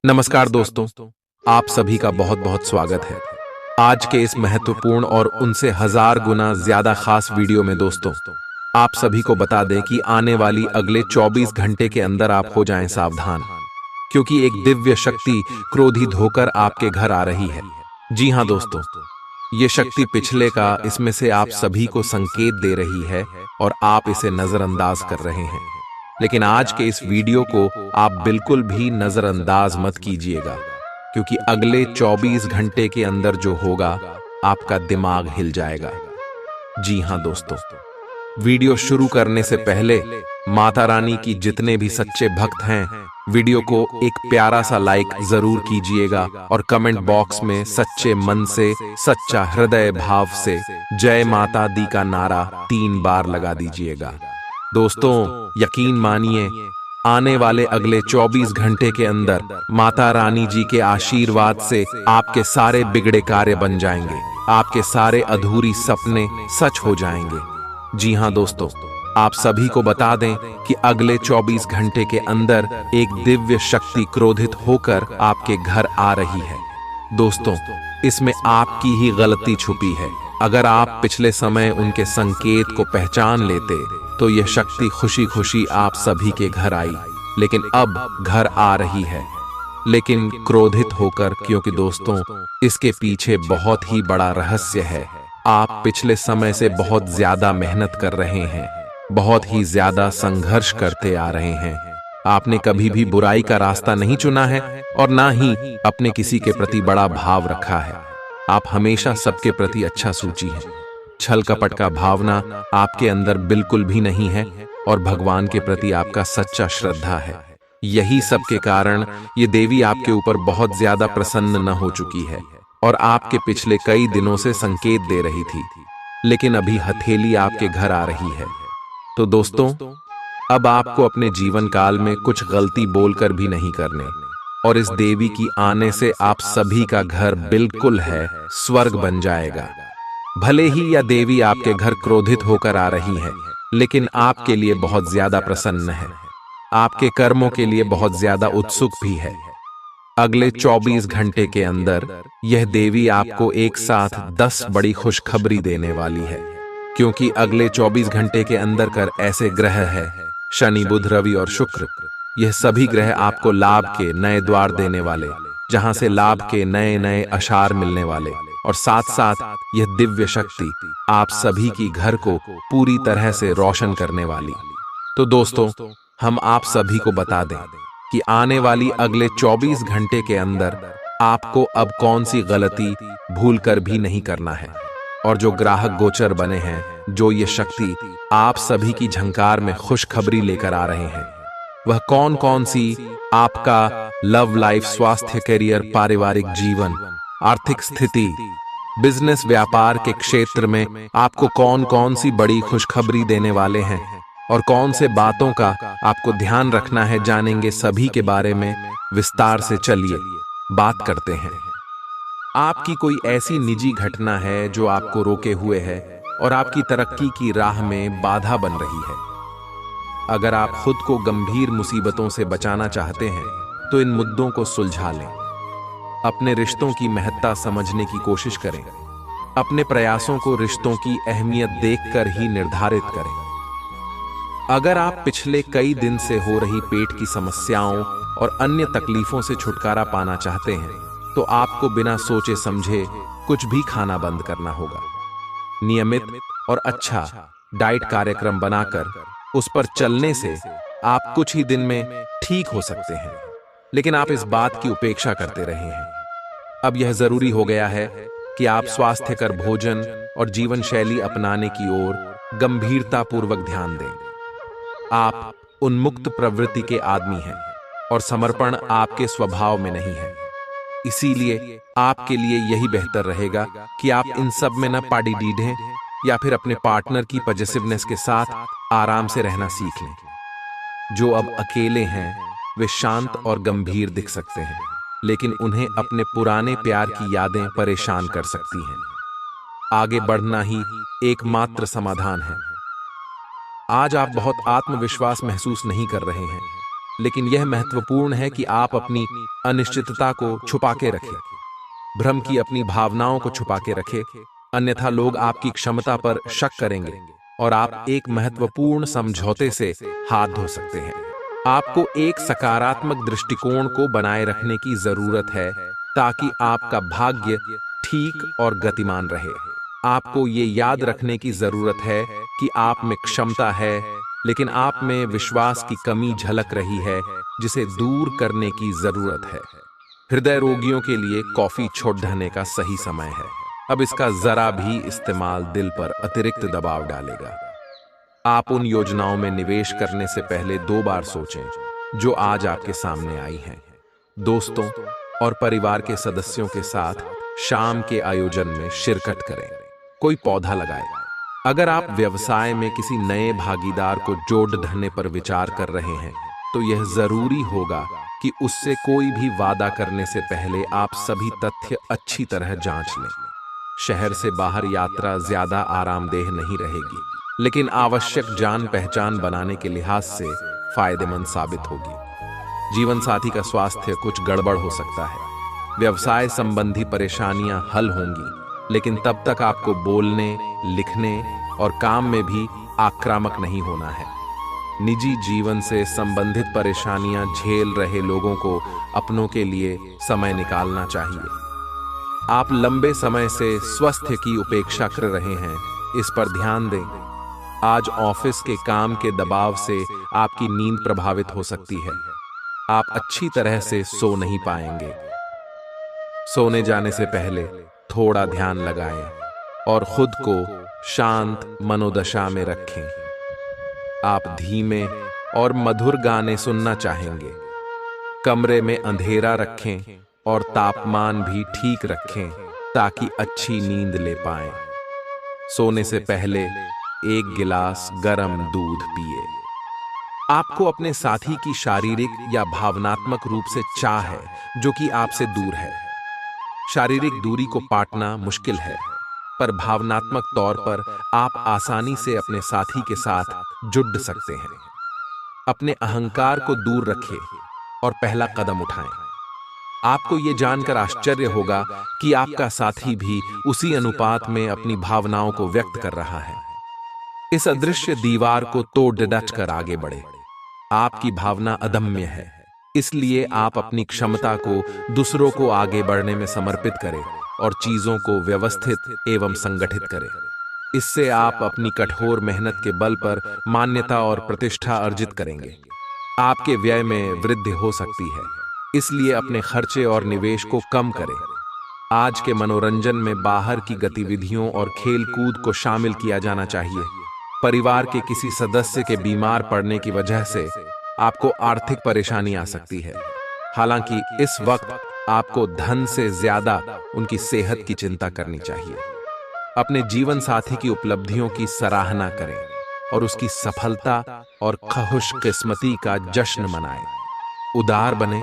नमस्कार दोस्तों, आप सभी का बहुत बहुत स्वागत है। आज के इस महत्वपूर्ण और उनसे हजार गुना ज्यादा खास वीडियो में दोस्तों, आप सभी को बता दें कि आने वाली अगले 24 घंटे के अंदर आप हो जाएं सावधान, क्योंकि एक दिव्य शक्ति क्रोधित होकर आपके घर आ रही है। जी हाँ दोस्तों, ये शक्ति पिछले का इसमें से आप सभी को संकेत दे रही है और आप इसे नजरअंदाज कर रहे हैं। लेकिन आज के इस वीडियो को आप बिल्कुल भी नजरअंदाज मत कीजिएगा, क्योंकि अगले 24 घंटे के अंदर जो होगा आपका दिमाग हिल जाएगा। जी हां दोस्तों, वीडियो शुरू करने से पहले माता रानी की जितने भी सच्चे भक्त हैं, वीडियो को एक प्यारा सा लाइक जरूर कीजिएगा और कमेंट बॉक्स में सच्चे मन से, सच्चा हृदय भाव से जय माता दी का नारा 3 बार लगा दीजिएगा। दोस्तों, यकीन मानिए, आने वाले अगले 24 घंटे के अंदर माता रानी जी के आशीर्वाद से आपके सारे बिगड़े कार्य बन जाएंगे, आपके सारे अधूरी सपने सच हो जाएंगे। जी हां दोस्तों, आप सभी को बता दें कि अगले 24 घंटे के अंदर एक दिव्य शक्ति क्रोधित होकर आपके घर आ रही है। दोस्तों, इसमें आपकी ही गलती छुपी है। अगर आप पिछले समय उनके संकेत को पहचान लेते तो यह शक्ति खुशी खुशी आप सभी के घर आई, लेकिन अब घर आ रही है, लेकिन क्रोधित होकर, क्योंकि दोस्तों इसके पीछे बहुत ही बड़ा रहस्य है। आप पिछले समय से बहुत ज्यादा मेहनत कर रहे हैं, बहुत ही ज्यादा संघर्ष करते आ रहे हैं। आपने कभी भी बुराई का रास्ता नहीं चुना है और ना ही अपने किसी के प्रति बड़ा भाव रखा है। आप हमेशा सबके प्रति अच्छा सोची हैं। छल कपट का भावना आपके अंदर बिल्कुल भी नहीं है और भगवान के प्रति आपका सच्चा श्रद्धा है। यही सब के कारण ये देवी आपके ऊपर बहुत ज्यादा प्रसन्न न हो चुकी है और आपके पिछले कई दिनों से संकेत दे रही थी, लेकिन अभी हथेली आपके घर आ रही है। तो दोस्तों, अब आपको अपने जीवन काल में कुछ गलती बोलकर भी नहीं करने, और इस देवी की आने से आप सभी का घर बिल्कुल है स्वर्ग बन जाएगा। भले ही यह देवी आपके घर क्रोधित होकर आ रही है, लेकिन आपके लिए बहुत ज्यादा प्रसन्न है, आपके कर्मों के लिए बहुत ज्यादा उत्सुक भी है। अगले 24 घंटे के अंदर यह देवी आपको एक साथ 10 बड़ी खुशखबरी देने वाली है, क्योंकि अगले 24 घंटे के अंदर कर ऐसे ग्रह है, शनि, बुध, रवि और शुक्र, यह सभी ग्रह आपको लाभ के नए द्वार देने वाले, जहां से लाभ के नए नए आशार मिलने वाले, और साथ साथ यह दिव्य शक्ति आप सभी की घर को पूरी तरह से रोशन करने वाली। तो दोस्तों, हम आप सभी को बता दें कि आने वाली अगले 24 घंटे के अंदर आपको अब कौन सी गलती भूलकर भी नहीं करना है, और जो ग्राहक गोचर बने हैं, जो ये शक्ति आप सभी की झंकार में खुशखबरी लेकर आ रहे हैं, वह कौन कौन सी आपका लव लाइफ, स्वास्थ्य, करियर, पारिवारिक जीवन, आर्थिक स्थिति, बिजनेस, व्यापार के क्षेत्र में आपको कौन कौन सी बड़ी खुशखबरी देने वाले हैं और कौन से बातों का आपको ध्यान रखना है, जानेंगे सभी के बारे में विस्तार से। चलिए बात करते हैं। आपकी कोई ऐसी निजी घटना है जो आपको रोके हुए है और आपकी तरक्की की राह में बाधा बन रही है। अगर आप खुद को गंभीर मुसीबतों से बचाना चाहते हैं तो इन मुद्दों को सुलझा लें। अपने रिश्तों की महत्ता समझने की कोशिश करें। अपने प्रयासों को रिश्तों की अहमियत देखकर ही निर्धारित करें। अगर आप पिछले कई दिन से हो रही पेट की समस्याओं और अन्य तकलीफों से छुटकारा पाना चाहते हैं तो आपको बिना सोचे समझे कुछ भी खाना बंद करना होगा। नियमित और अच्छा डाइट कार्यक्रम बनाकर उस पर चलने से आप कुछ ही दिन में ठीक हो सकते हैं, लेकिन आप इस बात की उपेक्षा करते रहे हैं। अब यह जरूरी हो गया है कि आप स्वास्थ्यकर भोजन और जीवन शैली अपनाने की ओर गंभीरता पूर्वक ध्यान दें। आप उन्मुक्त प्रवृत्ति के आदमी हैं और समर्पण आपके स्वभाव में नहीं है। इसीलिए आपके लिए यही बेहतर रहेगा कि आप इन सब में न पाड़ी डीढ़ें या फिर अपने पार्टनर की पॉजिटिवनेस के साथ आराम से रहना सीख लें। जो अब अकेले हैं वे शांत और गंभीर दिख सकते हैं, लेकिन उन्हें अपने पुराने प्यार की यादें परेशान कर सकती हैं। आगे बढ़ना ही एकमात्र समाधान है। आज आप बहुत आत्मविश्वास महसूस नहीं कर रहे हैं, लेकिन यह महत्वपूर्ण है कि आप अपनी अनिश्चितता को छुपा के रखें, भ्रम की अपनी भावनाओं को छुपा के रखें, अन्यथा लोग आपकी क्षमता पर शक करेंगे और आप एक महत्वपूर्ण समझौते से हाथ धो सकते हैं। आपको एक सकारात्मक दृष्टिकोण को बनाए रखने की जरूरत है ताकि आपका भाग्य ठीक और गतिमान रहे। आपको ये याद रखने की जरूरत है कि आप में क्षमता है, लेकिन आप में विश्वास की कमी झलक रही है, जिसे दूर करने की जरूरत है। हृदय रोगियों के लिए कॉफी छोड़ देने का सही समय है। अब इसका जरा भी इस्तेमाल दिल पर अतिरिक्त दबाव डालेगा। आप उन योजनाओं में निवेश करने से पहले 2 बार सोचें जो आज आपके सामने आई हैं। दोस्तों और परिवार के सदस्यों के साथ शाम के आयोजन में शिरकत करें, कोई पौधा लगाए। अगर आप व्यवसाय में किसी नए भागीदार को जोड़ देने पर विचार कर रहे हैं, तो यह जरूरी होगा कि उससे कोई भी वादा करने से पहले आप सभी तथ्य अच्छी तरह जांच लें। शहर से बाहर यात्रा ज्यादा आरामदेह नहीं रहेगी, लेकिन आवश्यक जान पहचान बनाने के लिहाज से फायदेमंद साबित होगी। जीवन साथी का स्वास्थ्य कुछ गड़बड़ हो सकता है। व्यवसाय संबंधी परेशानियां हल होंगी, लेकिन तब तक आपको बोलने, लिखने और काम में भी आक्रामक नहीं होना है। निजी जीवन से संबंधित परेशानियां झेल रहे लोगों को अपनों के लिए समय निकालना चाहिए। आप लंबे समय से स्वास्थ्य की उपेक्षा कर रहे हैं, इस पर ध्यान दें। आज ऑफिस के काम के दबाव से आपकी नींद प्रभावित हो सकती है। आप अच्छी तरह से सो नहीं पाएंगे। सोने जाने से पहले थोड़ा ध्यान लगाएं और खुद को शांत मनोदशा में रखें। आप धीमे और मधुर गाने सुनना चाहेंगे। कमरे में अंधेरा रखें और तापमान भी ठीक रखें ताकि अच्छी नींद ले पाएं। सोने से पहले 1 गिलास गर्म दूध पिए। आपको अपने साथी की शारीरिक या भावनात्मक रूप से चाह है जो कि आपसे दूर है। शारीरिक दूरी को पाटना मुश्किल है, पर भावनात्मक तौर पर आप आसानी से अपने साथी के साथ जुड़ सकते हैं। अपने अहंकार को दूर रखें और पहला कदम उठाएं। आपको ये जानकर आश्चर्य होगा कि आपका साथी भी उसी अनुपात में अपनी भावनाओं को व्यक्त कर रहा है। इस अदृश्य दीवार को तोड़ डट कर आगे बढ़े। आपकी भावना अदम्य है, इसलिए आप अपनी क्षमता को दूसरों को आगे बढ़ने में समर्पित करें और चीजों को व्यवस्थित एवं संगठित करें। इससे आप अपनी कठोर मेहनत के बल पर मान्यता और प्रतिष्ठा अर्जित करेंगे। आपके व्यय में वृद्धि हो सकती है, इसलिए अपने खर्चे और निवेश को कम करें। आज के मनोरंजन में बाहर की गतिविधियों और खेल कूद को शामिल किया जाना चाहिए। परिवार के किसी सदस्य के बीमार पड़ने की वजह से आपको आर्थिक परेशानी आ सकती है। हालांकि इस वक्त आपको धन से ज्यादा उनकी सेहत की चिंता करनी चाहिए। अपने जीवन साथी की उपलब्धियों की सराहना करें और उसकी सफलता और खुशकिस्मती का जश्न मनाएं। उदार बने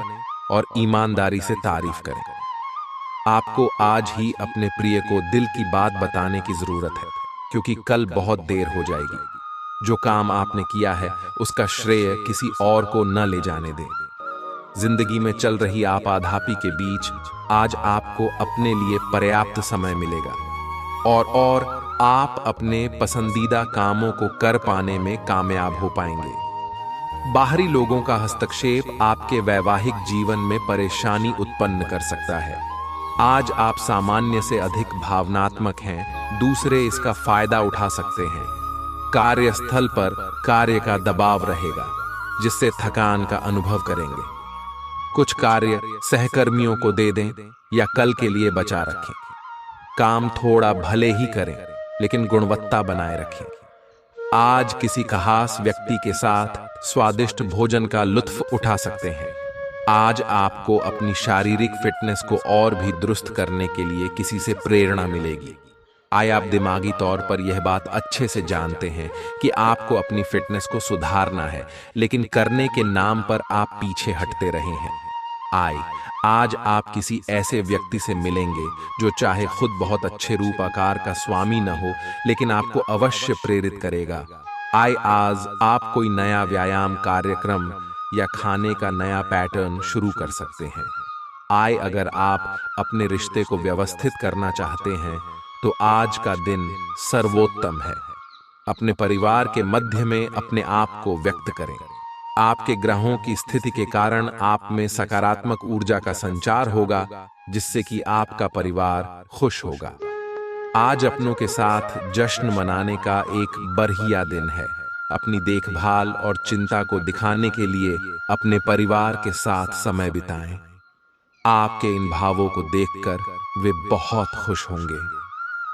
और ईमानदारी से तारीफ करें। आपको आज ही अपने प्रिय को दिल की बात बताने की जरूरत है, क्योंकि कल बहुत देर हो जाएगी। जो काम आपने किया है उसका श्रेय किसी और को न ले जाने दें। जिंदगी में चल रही आपाधापी के बीच आज आपको अपने लिए पर्याप्त समय मिलेगा और आप अपने पसंदीदा कामों को कर पाने में कामयाब हो पाएंगे। बाहरी लोगों का हस्तक्षेप आपके वैवाहिक जीवन में परेशानी उत्पन्न कर सकता है। आज आप सामान्य से अधिक भावनात्मक हैं, दूसरे इसका फायदा उठा सकते हैं। कार्यस्थल पर कार्य का दबाव रहेगा, जिससे थकान का अनुभव करेंगे। कुछ कार्य सहकर्मियों को दे दें या कल के लिए बचा रखें। काम थोड़ा भले ही करें, लेकिन गुणवत्ता बनाए रखें। आज किसी खास व्यक्ति के साथ स्वादिष्ट भोजन का लुत्फ उठा सकते हैं। आज आपको अपनी शारीरिक फिटनेस को और भी दुरुस्त करने के लिए किसी से प्रेरणा मिलेगी। आप दिमागी तौर पर यह बात अच्छे से जानते हैं कि आपको अपनी फिटनेस को सुधारना है, लेकिन करने के नाम पर आप पीछे हटते रहे हैं। आज आप किसी ऐसे व्यक्ति से मिलेंगे जो चाहे खुद बहुत अच्छे रूप आकार का स्वामी न हो, लेकिन आपको अवश्य प्रेरित करेगा। आज आप कोई नया व्यायाम कार्यक्रम या खाने का नया पैटर्न शुरू कर सकते हैं। आय, अगर आप अपने रिश्ते को व्यवस्थित करना चाहते हैं तो आज का दिन सर्वोत्तम है। अपने परिवार के मध्य में अपने आप को व्यक्त करें। आपके ग्रहों की स्थिति के कारण आप में सकारात्मक ऊर्जा का संचार होगा, जिससे कि आपका परिवार खुश होगा। आज अपनों के साथ जश्न मनाने का एक बढ़िया दिन है। अपनी देखभाल और चिंता को दिखाने के लिए अपने परिवार के साथ समय बिताएं। आपके इन भावों को देखकर वे बहुत खुश होंगे।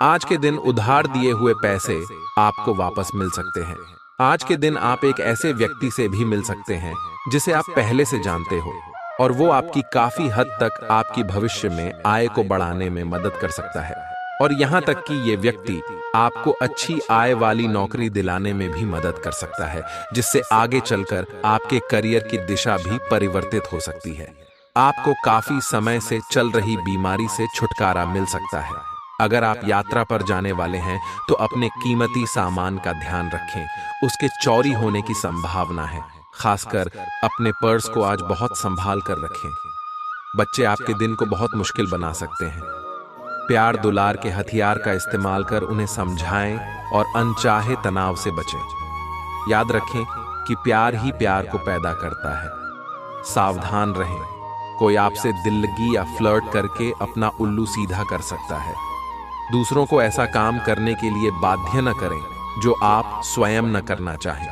आज के दिन उधार दिए हुए पैसे आपको वापस मिल सकते हैं। आज के दिन आप एक ऐसे व्यक्ति से भी मिल सकते हैं जिसे आप पहले से जानते हो, और वो आपकी काफी हद तक आपकी भविष्य में आय को बढ़ाने में मदद कर सकता है। और यहाँ तक कि ये व्यक्ति आपको अच्छी आय वाली नौकरी दिलाने में भी मदद कर सकता है, जिससे आगे चलकर आपके करियर की दिशा भी परिवर्तित हो सकती है। आपको काफी समय से चल रही बीमारी से छुटकारा मिल सकता है। अगर आप यात्रा पर जाने वाले हैं तो अपने कीमती सामान का ध्यान रखें, उसके चोरी होने की संभावना है। खासकर अपने पर्स को आज बहुत संभाल कर रखें। बच्चे आपके दिन को बहुत मुश्किल बना सकते हैं। प्यार दुलार के हथियार का इस्तेमाल कर उन्हें समझाएं और अनचाहे तनाव से बचें। याद रखें कि प्यार ही प्यार को पैदा करता है। सावधान रहें, कोई आपसे दिल लगी या फ्लर्ट करके अपना उल्लू सीधा कर सकता है। दूसरों को ऐसा काम करने के लिए बाध्य न करें जो आप स्वयं न करना चाहें।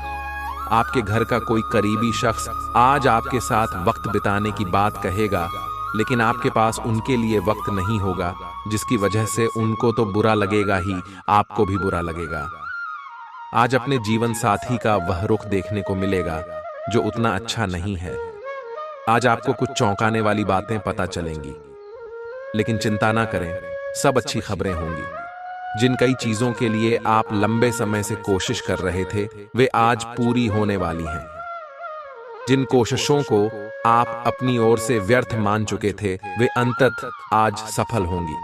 आपके घर का कोई करीबी शख्स आज आपके साथ वक्त बिताने की बात कहेगा, लेकिन आपके पास उनके लिए वक्त नहीं होगा, जिसकी वजह से उनको तो बुरा लगेगा ही, आपको भी बुरा लगेगा। आज अपने जीवन साथी का वह रुख देखने को मिलेगा जो उतना अच्छा नहीं है। आज आपको कुछ चौंकाने वाली बातें पता चलेंगी, लेकिन चिंता ना करें, सब अच्छी खबरें होंगी। जिन कई चीजों के लिए आप लंबे समय से कोशिश कर रहे थे, वे आज पूरी होने वाली हैं। जिन कोशिशों को आप अपनी ओर से व्यर्थ मान चुके थे, वे अंततः आज सफल होंगी।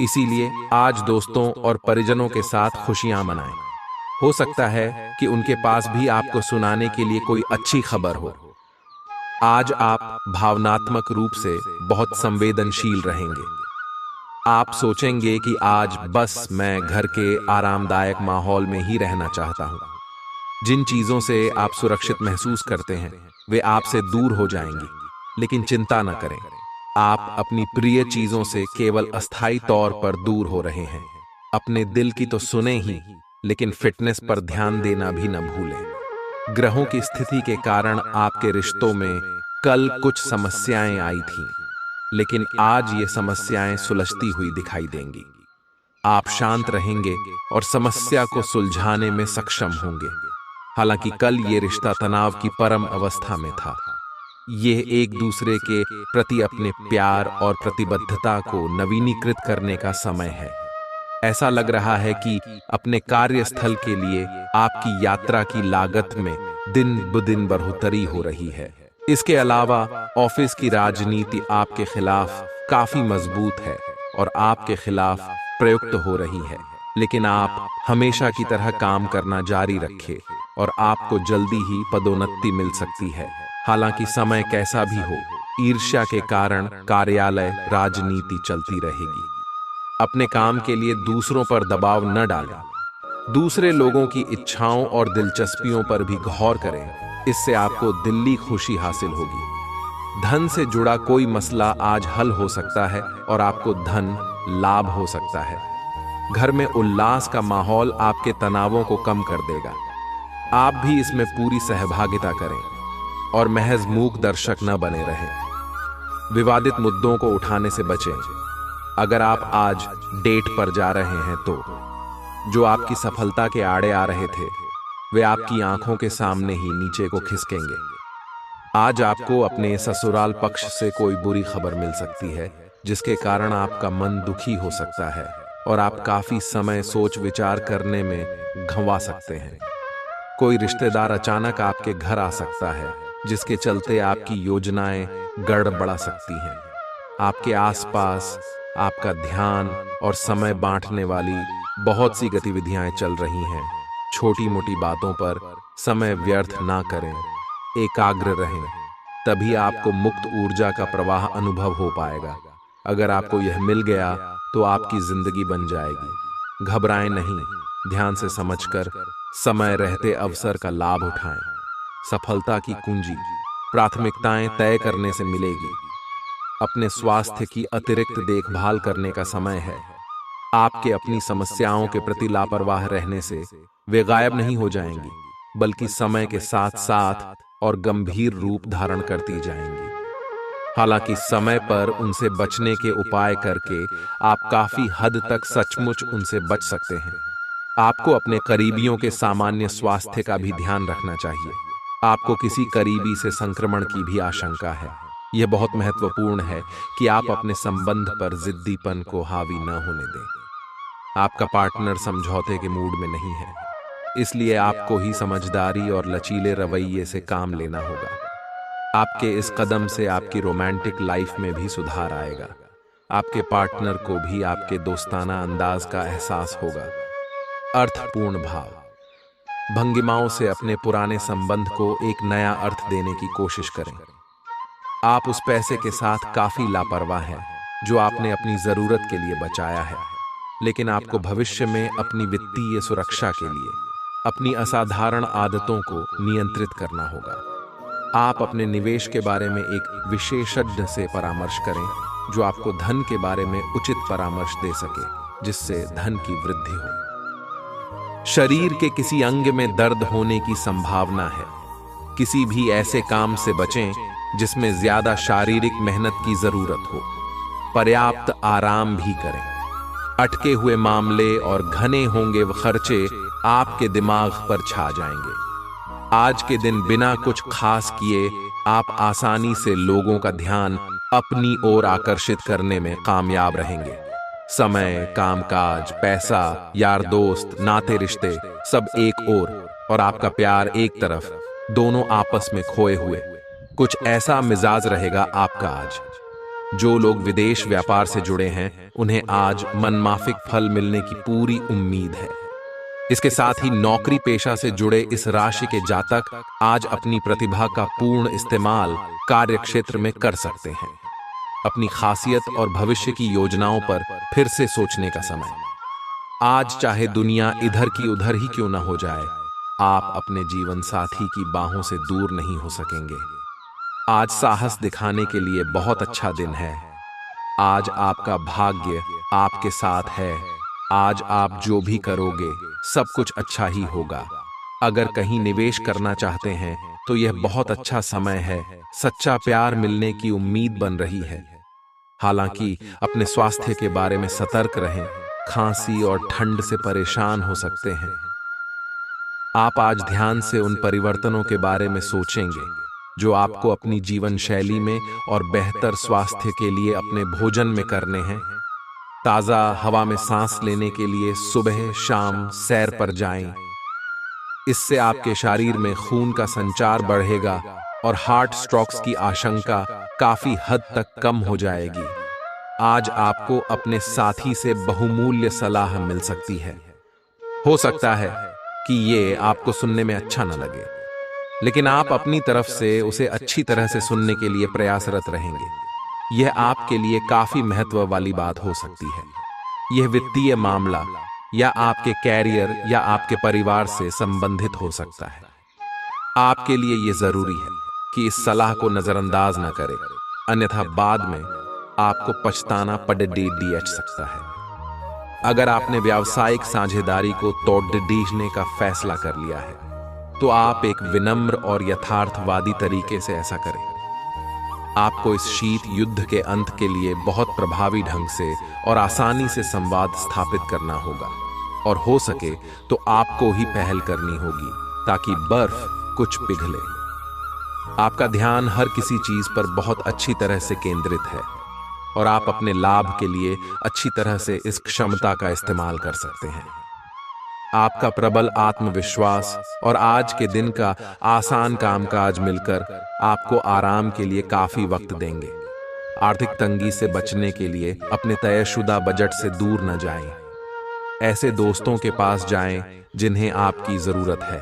इसीलिए आज दोस्तों और परिजनों के साथ खुशियां मनाएं। हो सकता है कि उनके पास भी आपको सुनाने के लिए कोई अच्छी खबर हो। आज आप भावनात्मक रूप से बहुत संवेदनशील रहेंगे। आप सोचेंगे कि आज बस मैं घर के आरामदायक माहौल में ही रहना चाहता हूं। जिन चीजों से आप सुरक्षित महसूस करते हैं, वे आपसे दूर हो जाएंगी, लेकिन चिंता न करें, आप अपनी प्रिय चीजों से केवल अस्थायी तौर पर दूर हो रहे हैं। अपने दिल की तो सुने ही, लेकिन फिटनेस पर ध्यान देना भी न भूलें। ग्रहों की स्थिति के कारण आपके रिश्तों में कल कुछ समस्याएं आई थीं, लेकिन आज ये समस्याएं सुलझती हुई दिखाई देंगी। आप शांत रहेंगे और समस्या को सुलझाने में सक्षम होंगे। हालांकि कल ये रिश्ता तनाव की परम अवस्था में था। यह एक दूसरे के प्रति अपने प्यार और प्रतिबद्धता को नवीनीकृत करने का समय है। ऐसा लग रहा है कि अपने कार्यस्थल के लिए आपकी यात्रा की लागत में दिन ब दिन बढ़ोतरी हो रही है। इसके अलावा ऑफिस की राजनीति आपके खिलाफ काफी मजबूत है और आपके खिलाफ प्रयुक्त हो रही है, लेकिन आप हमेशा की तरह काम करना जारी रखें और आपको जल्दी ही पदोन्नति मिल सकती है। हालांकि समय कैसा भी हो, ईर्ष्या के कारण कार्यालय राजनीति चलती रहेगी। अपने काम के लिए दूसरों पर दबाव न डालें। दूसरे लोगों की इच्छाओं और दिलचस्पियों पर भी गौर करें, इससे आपको दिल्ली खुशी हासिल होगी। धन से जुड़ा कोई मसला आज हल हो सकता है और आपको धन लाभ हो सकता है। घर में उल्लास का माहौल आपके तनावों को कम कर देगा। आप भी इसमें पूरी सहभागिता करें और महज मूक दर्शक न बने रहें। विवादित मुद्दों को उठाने से बचें। अगर आप आज डेट पर जा रहे हैं तो जो आपकी सफलता के आड़े आ रहे थे, वे आपकी आंखों के सामने ही नीचे को खिसकेंगे। आज आपको अपने ससुराल पक्ष से कोई बुरी खबर मिल सकती है, जिसके कारण आपका मन दुखी हो सकता है और आप काफी समय सोच विचार करने में घंवा सकते हैं। कोई रिश्तेदार अचानक आपके घर आ सकता है, जिसके चलते आपकी योजनाएं गड़बड़ा सकती हैं। आपके आसपास आपका ध्यान और समय बांटने वाली बहुत सी गतिविधियां चल रही हैं। छोटी मोटी बातों पर समय व्यर्थ ना करें। एकाग्र रहें, तभी आपको मुक्त ऊर्जा का प्रवाह अनुभव हो पाएगा। अगर आपको यह मिल गया तो आपकी जिंदगी बन जाएगी। घबराएं नहीं, ध्यान से समझकर समय रहते अवसर का लाभ उठाएं। सफलता की कुंजी प्राथमिकताएं तय करने से मिलेगी। अपने स्वास्थ्य की अतिरिक्त देखभाल करने का समय है। आपके अपनी समस्याओं के प्रति लापरवाह रहने से वे गायब नहीं हो जाएंगी, बल्कि समय के साथ साथ और गंभीर रूप धारण करती जाएंगी। हालांकि समय पर उनसे बचने के उपाय करके आप काफी हद तक सचमुच उनसे बच सकते हैं। आपको अपने करीबियों के सामान्य स्वास्थ्य का भी ध्यान रखना चाहिए। आपको किसी करीबी से संक्रमण की भी आशंका है। यह बहुत महत्वपूर्ण है कि आप अपने संबंध पर जिद्दीपन को हावी न होने दें। आपका पार्टनर समझौते के मूड में नहीं है, इसलिए आपको ही समझदारी और लचीले रवैये से काम लेना होगा। आपके इस कदम से आपकी रोमांटिक लाइफ में भी सुधार आएगा। आपके पार्टनर को भी आपके दोस्ताना अंदाज का एहसास होगा। अर्थपूर्ण भाव भंगिमाओं से अपने पुराने संबंध को एक नया अर्थ देने की कोशिश करें। आप उस पैसे के साथ काफी लापरवाह हैं जो आपने अपनी जरूरत के लिए बचाया है, लेकिन आपको भविष्य में अपनी वित्तीय सुरक्षा के लिए अपनी असाधारण आदतों को नियंत्रित करना होगा। आप अपने निवेश के बारे में एक विशेषज्ञ से परामर्श करें जो आपको धन के बारे में उचित परामर्श दे सके, जिससे धन की वृद्धि हो। शरीर के किसी अंग में दर्द होने की संभावना है। किसी भी ऐसे काम से बचें जिसमें ज्यादा शारीरिक मेहनत की जरूरत हो। पर्याप्त आराम भी करें। अटके हुए मामले और घने होंगे वह खर्चे आपके दिमाग पर छा जाएंगे। आज के दिन बिना कुछ खास किए आप आसानी से लोगों का ध्यान अपनी ओर आकर्षित करने में कामयाब रहेंगे। समय, कामकाज, पैसा, यार दोस्त, नाते रिश्ते सब एक ओर और आपका प्यार एक तरफ, दोनों आपस में खोए हुए। कुछ ऐसा मिजाज रहेगा आपका आज। जो लोग विदेश व्यापार से जुड़े हैं उन्हें आज मनमाफिक फल मिलने की पूरी उम्मीद है। इसके साथ ही नौकरी पेशा से जुड़े इस राशि के जातक आज अपनी प्रतिभा का पूर्ण इस्तेमाल कार्य क्षेत्र में कर सकते हैं। अपनी खासियत और भविष्य की योजनाओं पर फिर से सोचने का समय। आज चाहे दुनिया इधर की उधर ही क्यों ना हो जाए, आप अपने जीवन साथी की बाहों से दूर नहीं हो सकेंगे। आज साहस दिखाने के लिए बहुत अच्छा दिन है। आज आपका भाग्य आपके साथ है। आज आप जो भी करोगे सब कुछ अच्छा ही होगा। अगर कहीं निवेश करना चाहते हैं तो यह बहुत अच्छा समय है। सच्चा प्यार मिलने की उम्मीद बन रही है। हालांकि अपने स्वास्थ्य के बारे में सतर्क रहें। खांसी और ठंड से परेशान हो सकते हैं। आप आज ध्यान से उन परिवर्तनों के बारे में सोचेंगे जो आपको अपनी जीवन शैली में और बेहतर स्वास्थ्य के लिए अपने भोजन में करने हैं। ताज़ा हवा में सांस लेने के लिए सुबह शाम सैर पर जाएं। इससे आपके शरीर में खून का संचार बढ़ेगा और हार्ट स्ट्रोक्स की आशंका काफी हद तक कम हो जाएगी। आज आपको अपने साथी से बहुमूल्य सलाह मिल सकती है। हो सकता है कि ये आपको सुनने में अच्छा न लगे, लेकिन आप अपनी तरफ से उसे अच्छी तरह से सुनने के लिए प्रयासरत रहेंगे। यह आपके लिए काफी महत्व वाली बात हो सकती है। यह वित्तीय मामला या आपके कैरियर या आपके परिवार से संबंधित हो सकता है। आपके लिए यह जरूरी है कि इस सलाह को नजरअंदाज न करें, अन्यथा बाद में आपको पछताना पड़ सकता है। अगर आपने व्यावसायिक साझेदारी को तोड़ने का फैसला कर लिया है तो आप एक विनम्र और यथार्थवादी तरीके से ऐसा करें। आपको इस शीत युद्ध के अंत के लिए बहुत प्रभावी ढंग से और आसानी से संवाद स्थापित करना होगा और हो सके तो आपको ही पहल करनी होगी ताकि बर्फ कुछ पिघले। आपका ध्यान हर किसी चीज पर बहुत अच्छी तरह से केंद्रित है और आप अपने लाभ के लिए अच्छी तरह से इस क्षमता का इस्तेमाल कर सकते हैं। आपका प्रबल आत्मविश्वास और आज के दिन का आसान कामकाज मिलकर आपको आराम के लिए काफी वक्त देंगे। आर्थिक तंगी से बचने के लिए अपने तयशुदा बजट से दूर न जाएं। ऐसे दोस्तों के पास जाएं जिन्हें आपकी जरूरत है।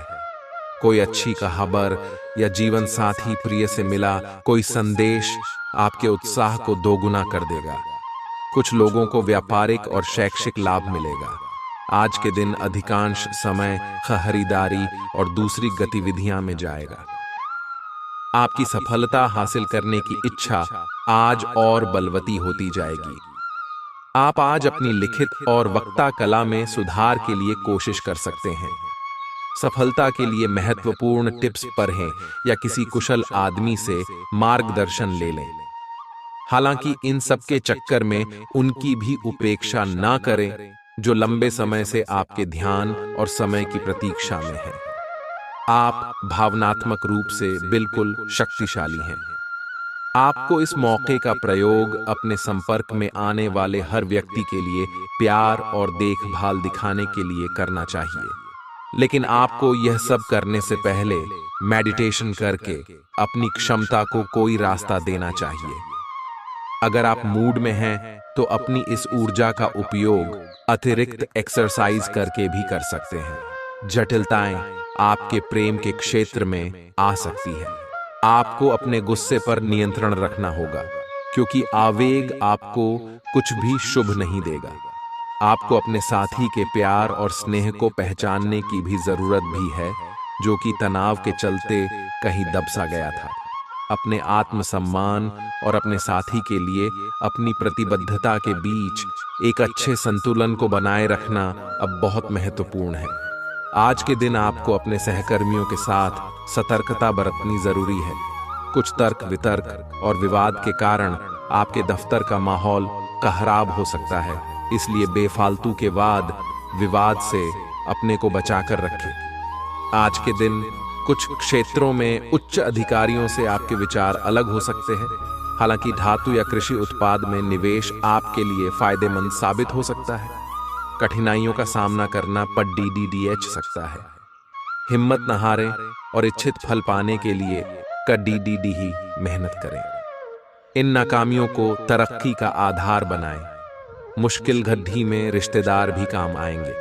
कोई अच्छी खबर या जीवन साथी प्रिय से मिला कोई संदेश आपके उत्साह को दोगुना कर देगा। कुछ लोगों को व्यापारिक और शैक्षिक लाभ मिलेगा। आज के दिन अधिकांश समय खरीदारी और दूसरी गतिविधियां में जाएगा। आपकी सफलता हासिल करने की इच्छा आज और बलवती होती जाएगी। आप आज अपनी लिखित और वक्ता कला में सुधार के लिए कोशिश कर सकते हैं। सफलता के लिए महत्वपूर्ण टिप्स पढ़ें या किसी कुशल आदमी से मार्गदर्शन ले लें। हालांकि इन सब के चक्कर में उनकी भी उपेक्षा ना करें जो लंबे समय से आपके ध्यान और समय की प्रतीक्षा में है। आप भावनात्मक रूप से बिल्कुल शक्तिशाली हैं। आपको इस मौके का प्रयोग अपने संपर्क में आने वाले हर व्यक्ति के लिए प्यार और देखभाल दिखाने के लिए करना चाहिए। लेकिन आपको यह सब करने से पहले मेडिटेशन करके अपनी क्षमता को कोई रास्ता देना चाहिए। अगर आप मूड में हैं तो अपनी इस ऊर्जा का उपयोग अतिरिक्त एक्सरसाइज करके भी कर सकते हैं। जटिलताएं आपके प्रेम के क्षेत्र में आ सकती है। आपको अपने गुस्से पर नियंत्रण रखना होगा क्योंकि आवेग आपको कुछ भी शुभ नहीं देगा। आपको अपने साथी के प्यार और स्नेह को पहचानने की भी जरूरत भी है जो कि तनाव के चलते कहीं दब सा गया था। अपने आत्मसम्मान और अपने साथी के लिए अपनी प्रतिबद्धता के बीच एक अच्छे संतुलन को बनाए रखना अब बहुत महत्वपूर्ण है। आज के दिन आपको अपने सहकर्मियों के साथ सतर्कता बरतनी जरूरी है। कुछ तर्क वितर्क और विवाद के कारण आपके दफ्तर का माहौल खराब हो सकता है, इसलिए बेफालतू के वाद विवाद से अपने को बचाकर रखें। आज के दिन कुछ क्षेत्रों में उच्च अधिकारियों से आपके विचार अलग हो सकते हैं। हालांकि धातु या कृषि उत्पाद में निवेश आपके लिए फायदेमंद साबित हो सकता है। कठिनाइयों का सामना करना पर DDDH सकता है। हिम्मत न हारें और इच्छित फल पाने के लिए DDD ही मेहनत करें। इन नाकामियों को तरक्की का आधार बनाएं। मुश्किल घड़ी में रिश्तेदार भी काम आएंगे।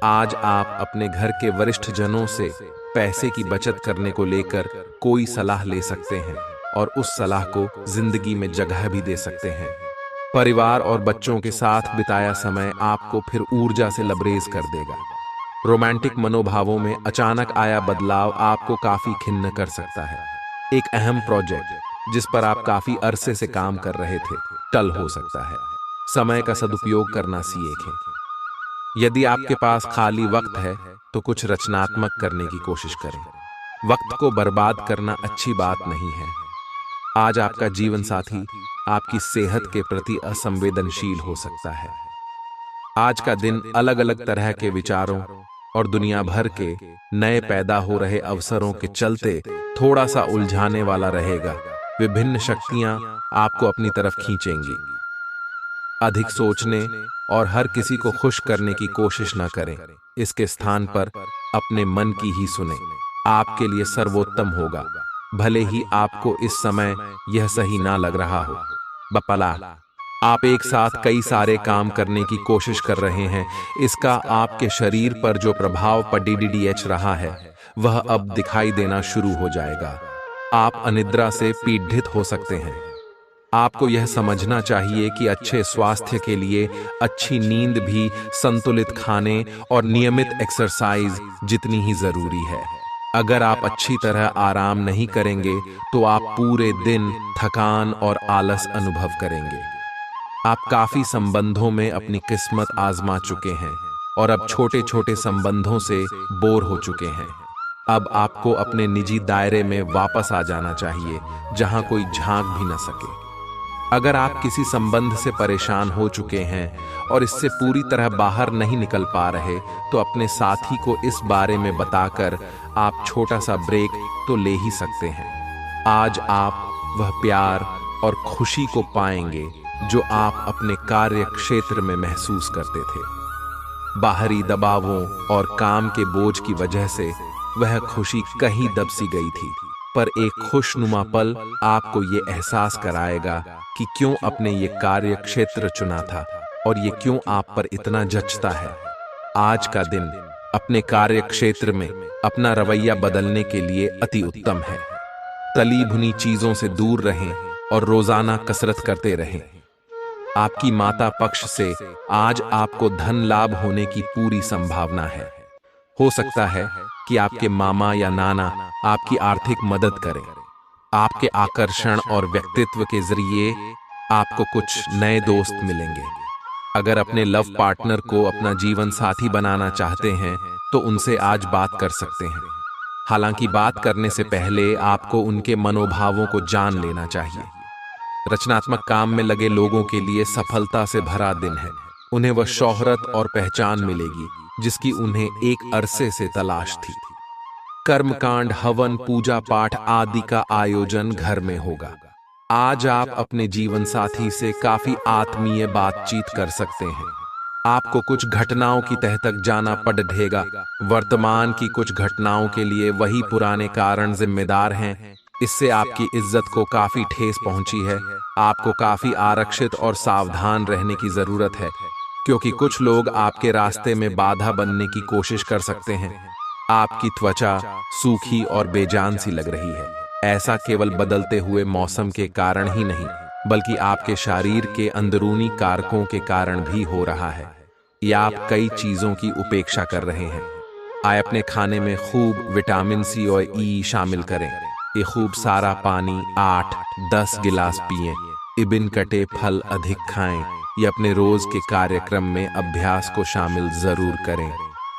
आज आप अपने घर के वरिष्ठ जनों से पैसे की बचत करने को लेकर कोई सलाह ले सकते हैं और उस सलाह को जिंदगी में जगह भी दे सकते हैं। परिवार और बच्चों के साथ बिताया समय आपको फिर ऊर्जा से लबरेज कर देगा। रोमांटिक मनोभावों में अचानक आया बदलाव आपको काफी खिन्न कर सकता है। एक अहम प्रोजेक्ट जिस पर आप काफी अरसे से काम कर रहे थे टल हो सकता है। समय का सदुपयोग करना सीखें। यदि आपके पास खाली वक्त है तो कुछ रचनात्मक करने की कोशिश करें। वक्त को बर्बाद करना अच्छी बात नहीं है। आज आपका जीवन साथी आपकी सेहत के प्रति असंवेदनशील हो सकता है। आज का दिन अलग अलग तरह के विचारों और दुनिया भर के नए पैदा हो रहे अवसरों के चलते थोड़ा सा उलझाने वाला रहेगा। विभिन्न शक्तियां आपको अपनी तरफ खींचेंगी। अधिक सोचने और हर किसी को खुश करने की कोशिश न करें। इसके स्थान पर अपने मन की ही सुने। आपके लिए सर्वोत्तम होगा, भले ही आपको इस समय यह सही ना लग रहा हो। बपला, आप एक साथ कई सारे काम करने की कोशिश कर रहे हैं। इसका आपके शरीर पर जो प्रभाव DDDH रहा है वह अब दिखाई देना शुरू हो जाएगा। आप अनिद्रा से पीड़ित हो सकते हैं। आपको यह समझना चाहिए कि अच्छे स्वास्थ्य के लिए अच्छी नींद भी संतुलित खाने और नियमित एक्सरसाइज जितनी ही जरूरी है। अगर आप अच्छी तरह आराम नहीं करेंगे तो आप पूरे दिन थकान और आलस अनुभव करेंगे। आप काफी संबंधों में अपनी किस्मत आजमा चुके हैं और अब छोटे छोटे संबंधों से बोर हो चुके हैं। अब आपको अपने निजी दायरे में वापस आ जाना चाहिए जहां कोई झांक भी न सके। अगर आप किसी संबंध से परेशान हो चुके हैं और इससे पूरी तरह बाहर नहीं निकल पा रहे तो अपने साथी को इस बारे में बताकर आप छोटा सा ब्रेक तो ले ही सकते हैं। आज आप वह प्यार और खुशी को पाएंगे जो आप अपने कार्य क्षेत्र में महसूस करते थे। बाहरी दबावों और काम के बोझ की वजह से वह खुशी कहीं दब सी गई थी, पर एक खुशनुमा पल आपको ये एहसास कराएगा कि क्यों अपने ये कार्य क्षेत्र चुना था और ये क्यों आप पर इतना जचता है। आज का दिन अपने कार्य क्षेत्र में अपना रवैया बदलने के लिए अति उत्तम है। तली भुनी चीजों से दूर रहें और रोजाना कसरत करते रहें। आपकी माता पक्ष से आज आपको धन लाभ होने की पूरी संभावना है। हो सकता है कि आपके मामा या नाना आपकी आर्थिक मदद करें। आपके आकर्षण और व्यक्तित्व के जरिए आपको कुछ नए दोस्त मिलेंगे। अगर अपने लव पार्टनर को अपना जीवन साथी बनाना चाहते हैं तो उनसे आज बात कर सकते हैं। हालांकि बात करने से पहले आपको उनके मनोभावों को जान लेना चाहिए। रचनात्मक काम में लगे लोगों के लिए सफलता से भरा दिन है। उन्हें वह शोहरत और पहचान मिलेगी जिसकी उन्हें एक अरसे से तलाश थी। कर्मकांड, हवन, पूजा पाठ आदि का आयोजन घर में होगा। आज आप अपने जीवन साथी से काफी आत्मीय बातचीत कर सकते हैं। आपको कुछ घटनाओं की तह तक जाना पड़ेगा। वर्तमान की कुछ घटनाओं के लिए वही पुराने कारण जिम्मेदार हैं। इससे आपकी इज्जत को काफी ठेस पहुंची है। आपको काफी आरक्षित और सावधान रहने की जरूरत है, क्योंकि कुछ लोग आपके रास्ते में बाधा बनने की कोशिश कर सकते हैं। आपकी त्वचा सूखी और बेजान सी लग रही है। ऐसा केवल बदलते हुए मौसम के कारण ही नहीं, बल्कि आपके शरीर के अंदरूनी कारकों के कारण भी हो रहा है, या आप कई चीजों की उपेक्षा कर रहे हैं। आए अपने खाने में खूब विटामिन सी और ई शामिल करें। ये खूब सारा पानी 8-10 गिलास पिएं। इबिन कटे फल अधिक खाएं। ये अपने रोज के कार्यक्रम में अभ्यास को शामिल जरूर करें।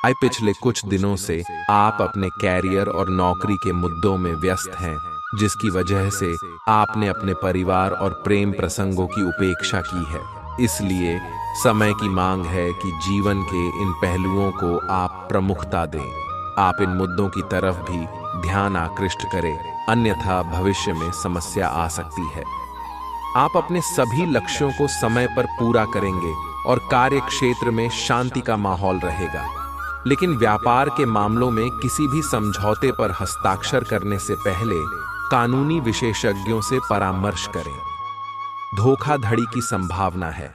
आए पिछले कुछ दिनों से आप अपने कैरियर और नौकरी के मुद्दों में व्यस्त हैं, जिसकी वजह से आपने अपने परिवार और प्रेम प्रसंगों की उपेक्षा की है। इसलिए समय की मांग है कि जीवन के इन पहलुओं को आप प्रमुखता दें। आप इन मुद्दों की तरफ भी ध्यान आकृष्ट करें, अन्यथा भविष्य में समस्या आ सकती है। आप अपने सभी लक्ष्यों को समय पर पूरा करेंगे और कार्य क्षेत्र में शांति का माहौल रहेगा। लेकिन व्यापार के मामलों में किसी भी समझौते पर हस्ताक्षर करने से पहले कानूनी विशेषज्ञों से परामर्श करें। धोखाधड़ी की संभावना है।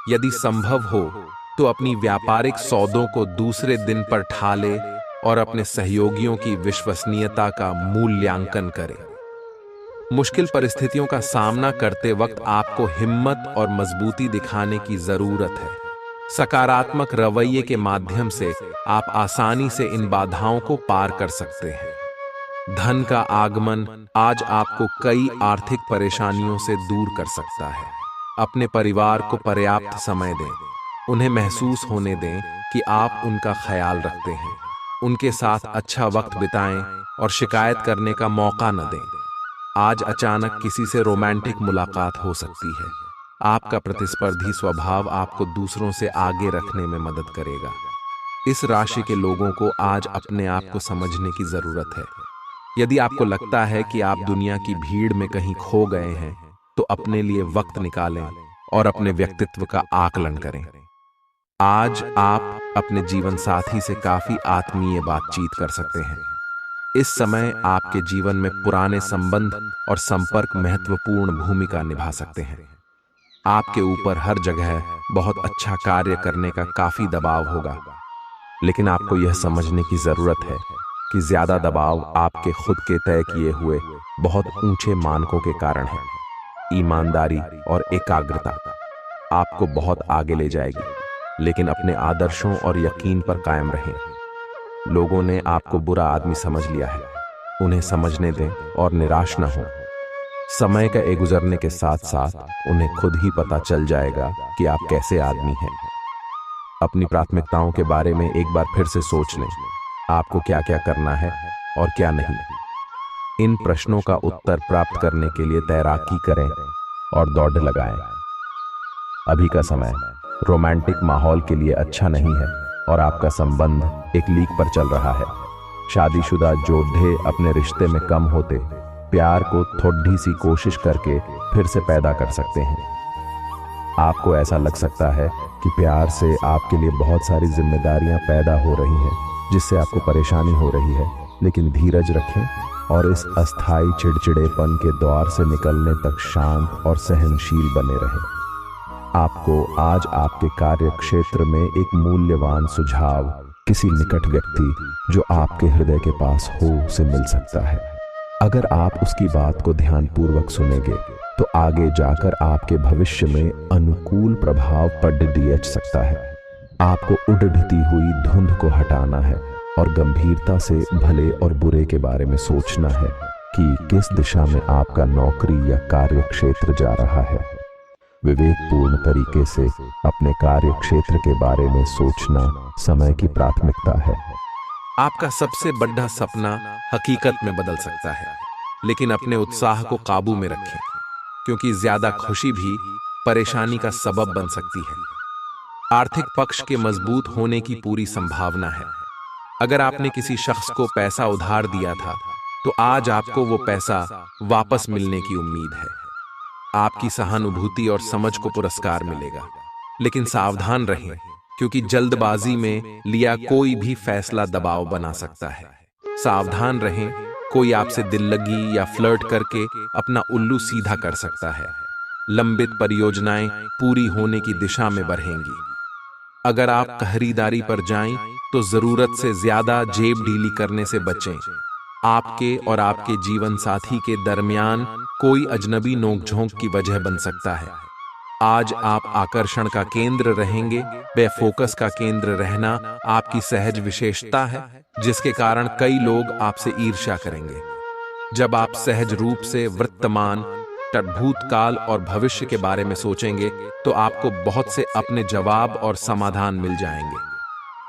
यदि संभव हो तो अपनी व्यापारिक सौदों को दूसरे दिन पर ठाले और अपने सहयोगियों की विश्वसनीयता का मूल्यांकन करें। मुश्किल परिस्थितियों का सामना करते वक्त आपको हिम्मत और मजबूती दिखाने की जरूरत है। सकारात्मक रवैये के माध्यम से आप आसानी से इन बाधाओं को पार कर सकते हैं। धन का आगमन आज आपको कई आर्थिक परेशानियों से दूर कर सकता है। अपने परिवार को पर्याप्त समय दें। उन्हें महसूस होने दें कि आप उनका ख्याल रखते हैं। उनके साथ अच्छा वक्त बिताएं और शिकायत करने का मौका न दें। आज अचानक किसी से रोमांटिक मुलाकात हो सकती है। आपका प्रतिस्पर्धी स्वभाव आपको दूसरों से आगे रखने में मदद करेगा। इस राशि के लोगों को आज अपने आप को समझने की जरूरत है। यदि आपको लगता है कि आप दुनिया की भीड़ में कहीं खो गए हैं, तो अपने लिए वक्त निकालें और अपने व्यक्तित्व का आकलन करें। आज आप अपने जीवन साथी से काफी आत्मीय बातचीत कर सकते हैं। इस समय आपके जीवन में पुराने संबंध और संपर्क महत्वपूर्ण भूमिका निभा सकते हैं। आपके ऊपर हर जगह बहुत अच्छा कार्य करने का काफी दबाव होगा, लेकिन आपको यह समझने की जरूरत है कि ज्यादा दबाव आपके खुद के तय किए हुए बहुत ऊंचे मानकों के कारण है। ईमानदारी और एकाग्रता आपको बहुत आगे ले जाएगी, लेकिन अपने आदर्शों और यकीन पर कायम रहें। लोगों ने आपको बुरा आदमी समझ लिया है, उन्हें समझने दें और निराश न हो। समय का गुजरने के साथ साथ उन्हें खुद ही पता चल जाएगा कि आप कैसे आदमी हैं। अपनी प्राथमिकताओं के बारे में एक बार फिर से सोच लें। आपको क्या क्या करना है और क्या नहीं। इन प्रश्नों का उत्तर प्राप्त करने के लिए तैराकी करें और दौड़ लगाएं। अभी का समय रोमांटिक माहौल के लिए अच्छा नहीं है और आपका संबंध एक लीक पर चल रहा है। शादीशुदा जोड़े अपने रिश्ते में कम होते प्यार को थोड़ी सी कोशिश करके फिर से पैदा कर सकते हैं। आपको ऐसा लग सकता है कि प्यार से आपके लिए बहुत सारी जिम्मेदारियां पैदा हो रही हैं, जिससे आपको परेशानी हो रही है, लेकिन धीरज रखें और इस अस्थायी चिड़चिड़ेपन के दौर से निकलने तक शांत और सहनशील बने रहें। आपको आज आपके कार्य क्षेत्र में एक मूल्यवान सुझाव किसी निकट व्यक्ति जो आपके हृदय के पास हो से मिल सकता है। अगर आप उसकी बात को ध्यानपूर्वक सुनेंगे तो आगे जाकर आपके भविष्य में अनुकूल प्रभाव पड़ सकता है। आपको उड़ती हुई धुंध को हटाना है और गंभीरता से भले और बुरे के बारे में सोचना है कि किस दिशा में आपका नौकरी या कार्य क्षेत्र जा रहा है। विवेकपूर्ण तरीके से अपने कार्य क्षेत्र के बारे में सोचना समय की प्राथमिकता है। आपका सबसे बड़ा सपना हकीकत में बदल सकता है, लेकिन अपने उत्साह को काबू में रखें, क्योंकि ज्यादा खुशी भी परेशानी का सबब बन सकती है। आर्थिक पक्ष के मजबूत होने की पूरी संभावना है। अगर आपने किसी शख्स को पैसा उधार दिया था तो आज आपको वो पैसा वापस मिलने की उम्मीद है। आपकी सहानुभूति और समझ को पुरस्कार मिलेगा, लेकिन सावधान रहें, क्योंकि जल्दबाजी में लिया कोई भी फैसला दबाव बना सकता है। सावधान रहें, कोई आपसे दिल लगी या फ्लर्ट करके अपना उल्लू सीधा कर सकता है। लंबित परियोजनाएं पूरी होने की दिशा में बढ़ेंगी। अगर आप खरीदारी पर जाएं तो जरूरत से ज्यादा जेब ढीली करने से बचें। आपके और आपके जीवन साथी के दरमियान कोई अजनबी नोकझोंक की वजह बन सकता है। आज आप आकर्षण का केंद्र रहेंगे। बेफोकस का केंद्र रहना आपकी सहज विशेषता है, जिसके कारण कई लोग आपसे ईर्ष्या करेंगे। जब आप सहज रूप से वर्तमान, भूतकाल और भविष्य के बारे में सोचेंगे तो आपको बहुत से अपने जवाब और समाधान मिल जाएंगे।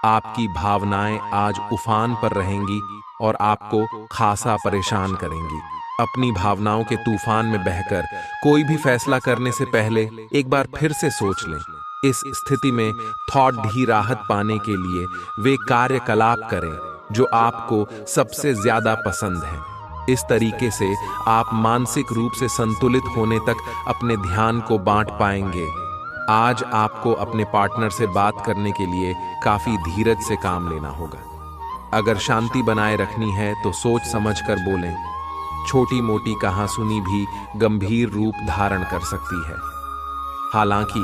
आपकी भावनाएं आज उफान पर रहेंगी और आपको खासा परेशान करेंगी। अपनी भावनाओं के तूफान में बहकर कोई भी फैसला करने से पहले एक बार फिर से सोच लें। इस स्थिति में थॉट ढी राहत पाने के लिए वे कार्यकलाप करें जो आपको सबसे ज्यादा पसंद है। इस तरीके से आप मानसिक रूप से संतुलित होने तक अपने ध्यान को बांट पाएंगे। आज आपको अपने पार्टनर से बात करने के लिए काफी धीरज से काम लेना होगा। अगर शांति बनाए रखनी है तो सोच समझकर बोलें। छोटी मोटी कहासुनी भी गंभीर रूप धारण कर सकती है। हालांकि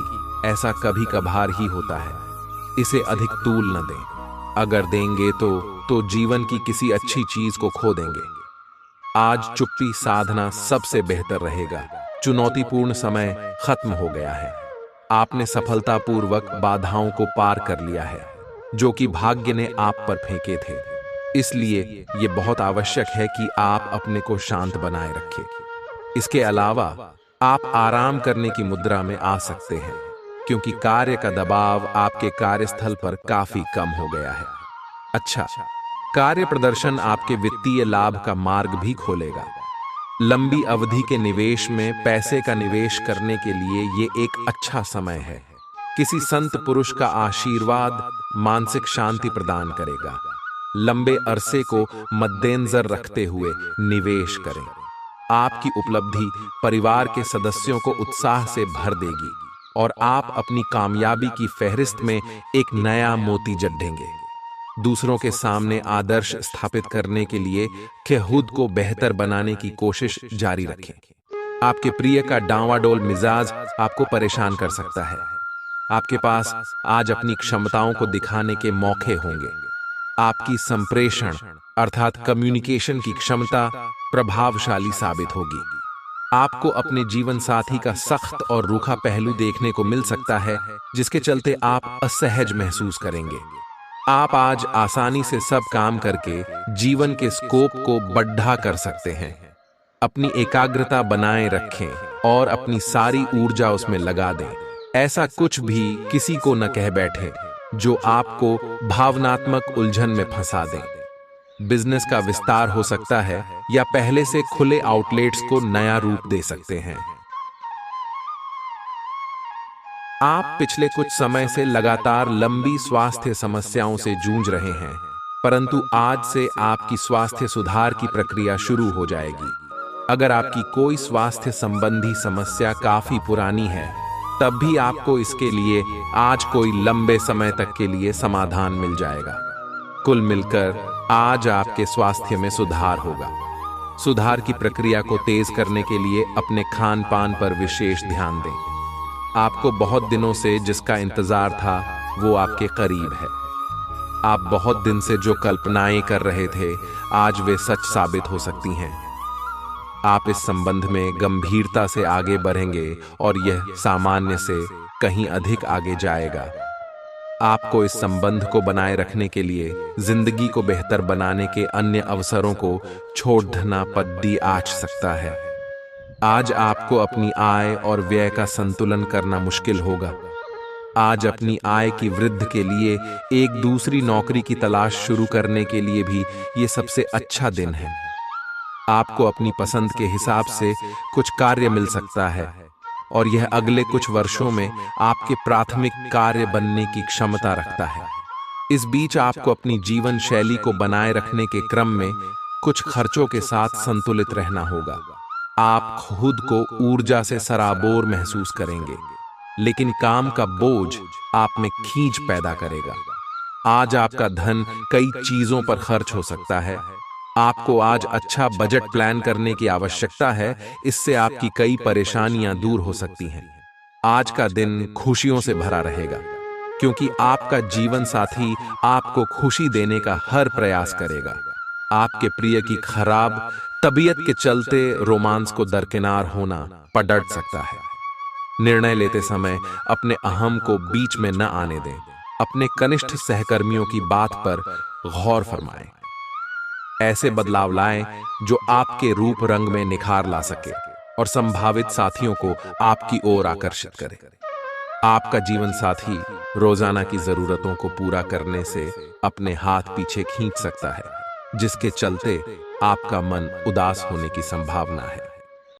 ऐसा कभी कभार ही होता है, इसे अधिक तूल न दें। अगर देंगे तो जीवन की किसी अच्छी चीज को खो देंगे। आज चुप्पी साधना सबसे बेहतर रहेगा। चुनौतीपूर्ण समय खत्म हो गया है। आपने सफलतापूर्वक बाधाओं को पार कर लिया है, जो कि भाग्य ने आप पर फेंके थे। इसलिए ये बहुत आवश्यक है कि आप अपने को शांत बनाए रखें। इसके अलावा आप आराम करने की मुद्रा में आ सकते हैं, क्योंकि कार्य का दबाव आपके कार्यस्थल पर काफी कम हो गया है। अच्छा, कार्य प्रदर्शन आपके वित्तीय लाभ का मार्ग भी खोलेगा। लंबी अवधि के निवेश में पैसे का निवेश करने के लिए ये एक अच्छा समय है। किसी संत पुरुष का आशीर्वाद मानसिक शांति प्रदान करेगा। लंबे अरसे को मद्देनजर रखते हुए निवेश करें। आपकी उपलब्धि परिवार के सदस्यों को उत्साह से भर देगी और आप अपनी कामयाबी की फहरिस्त में एक नया मोती जड्ढेंगे। दूसरों के सामने आदर्श स्थापित करने के लिए खुद को बेहतर बनाने की कोशिश जारी रखें। आपके प्रिय का डांवाडोल मिजाज आपको परेशान कर सकता है। आपके पास आज अपनी क्षमताओं को दिखाने के मौके होंगे। आपकी संप्रेषण अर्थात कम्युनिकेशन की क्षमता प्रभावशाली साबित होगी। आपको अपने जीवन साथी का सख्त और रूखा पहलू देखने को मिल सकता है, जिसके चलते आप असहज महसूस करेंगे। आप आज आसानी से सब काम करके जीवन के स्कोप को बढ़ा कर सकते हैं। अपनी एकाग्रता बनाए रखें और अपनी सारी ऊर्जा उसमें लगा दें। ऐसा कुछ भी किसी को न कह बैठे जो आपको भावनात्मक उलझन में फंसा दें। बिजनेस का विस्तार हो सकता है या पहले से खुले आउटलेट्स को नया रूप दे सकते हैं। आप पिछले कुछ समय से लगातार लंबी स्वास्थ्य समस्याओं से जूझ रहे हैं, परंतु आज से आपकी स्वास्थ्य सुधार की प्रक्रिया शुरू हो जाएगी। अगर आपकी कोई स्वास्थ्य संबंधी समस्या काफी पुरानी है, तब भी आपको इसके लिए आज कोई लंबे समय तक के लिए समाधान मिल जाएगा। कुल मिलकर आज आपके स्वास्थ्य में सुधार होगा। सुधार की प्रक्रिया को तेज करने के लिए अपने खान पान पर विशेष ध्यान दें। आपको बहुत दिनों से जिसका इंतजार था वो आपके करीब है। आप बहुत दिन से जो कल्पनाएं कर रहे थे, आज वे सच साबित हो सकती हैं। आप इस संबंध में गंभीरता से आगे बढ़ेंगे और यह सामान्य से कहीं अधिक आगे जाएगा। आपको इस संबंध को बनाए रखने के लिए जिंदगी को बेहतर बनाने के अन्य अवसरों को छोड़ना पद्दी आच सकता है। आज आपको अपनी आय और व्यय का संतुलन करना मुश्किल होगा। आज अपनी आय की वृद्धि के लिए एक दूसरी नौकरी की तलाश शुरू करने के लिए भी ये सबसे अच्छा दिन है। आपको अपनी पसंद के हिसाब से कुछ कार्य मिल सकता है और यह अगले कुछ वर्षों में आपके प्राथमिक कार्य बनने की क्षमता रखता है। इस बीच आपको अपनी जीवन शैली को बनाए रखने के क्रम में कुछ खर्चों के साथ संतुलित रहना होगा। आप खुद को ऊर्जा से सराबोर महसूस करेंगे, लेकिन काम का बोझ आप में खींच पैदा करेगा। आज आपका धन कई चीजों पर खर्च हो सकता है। आपको आज अच्छा बजट प्लान करने की आवश्यकता है, इससे आपकी कई परेशानियां दूर हो सकती हैं। आज का दिन खुशियों से भरा रहेगा, क्योंकि आपका जीवन साथी आपको खुशी देने का हर प्रयास करेगा। आपके प्रिय की खराब तबीयत के चलते रोमांस को दरकिनार होना पड़ सकता है। निर्णय लेते समय अपने अहम को बीच में न आने दें। अपने कनिष्ठ सहकर्मियों की बात पर गौर फरमाएं। ऐसे बदलाव लाएं जो आपके रूप रंग में निखार ला सके और संभावित साथियों को आपकी ओर आकर्षित करे। आपका जीवन साथी रोजाना की जरूरतों को पूरा करने से अपने हाथ पीछे खींच सकता है, जिसके चलते आपका मन उदास होने की संभावना है।